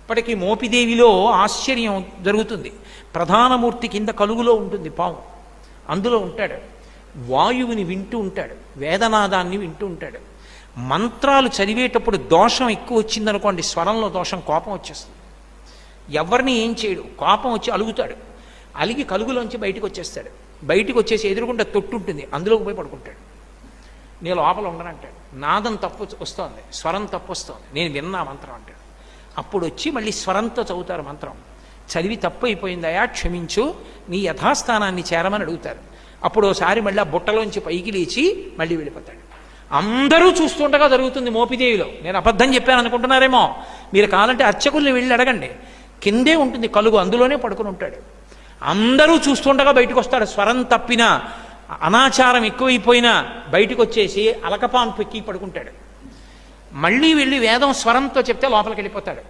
ఇప్పటికీ మోపిదేవిలో ఆశ్చర్యం జరుగుతుంది. ప్రధానమూర్తి కింద కలుగులో ఉంటుంది పాము, అందులో ఉంటాడు. వాయువుని వింటూ ఉంటాడు, వేదనాదాన్ని వింటూ ఉంటాడు. మంత్రాలు చదివేటప్పుడు దోషం ఎక్కువ వచ్చిందనుకోండి, స్వరంలో దోషం, కోపం వచ్చేస్తుంది. ఎవరిని ఏం చేయడు, కోపం వచ్చి అలుగుతాడు. అలిగి కలుగులోంచి బయటికి వచ్చేస్తాడు. బయటికి వచ్చేసి ఎదురుకుండా తొట్టు ఉంటుంది, అందులోకి పోయి పడుకుంటాడు. నేను లోపల ఉండనంటాడు. నాదం తప్పు వస్తోంది, స్వరం తప్పు వస్తోంది, నేను విన్నా మంత్రం అంటాడు. అప్పుడు వచ్చి మళ్ళీ స్వరంతో చదువుతారు మంత్రం. చదివి తప్పు అయిపోయిందయా, క్షమించు, నీ యథాస్థానాన్ని చేరమని అడుగుతారు. అప్పుడు ఒకసారి మళ్ళీ ఆ బుట్టలోంచి పైకి లేచి మళ్ళీ వెళ్ళిపోతాడు. అందరూ చూస్తుండగా జరుగుతుంది మోపిదేవిలో. నేను అబద్ధం చెప్పాను అనుకుంటున్నారేమో. మీరు కావాలంటే అర్చకుల్ని వెళ్ళి అడగండి, కిందే ఉంటుంది కలుగు, అందులోనే పడుకుని ఉంటాడు. అందరూ చూస్తుండగా బయటకు వస్తాడు. స్వరం తప్పినా, అనాచారం ఎక్కువైపోయినా బయటకు వచ్చేసి అలకపాన్ పెక్కి పడుకుంటాడు. మళ్ళీ వెళ్ళి వేదం స్వరంతో చెప్తే లోపలికి వెళ్ళిపోతాడు.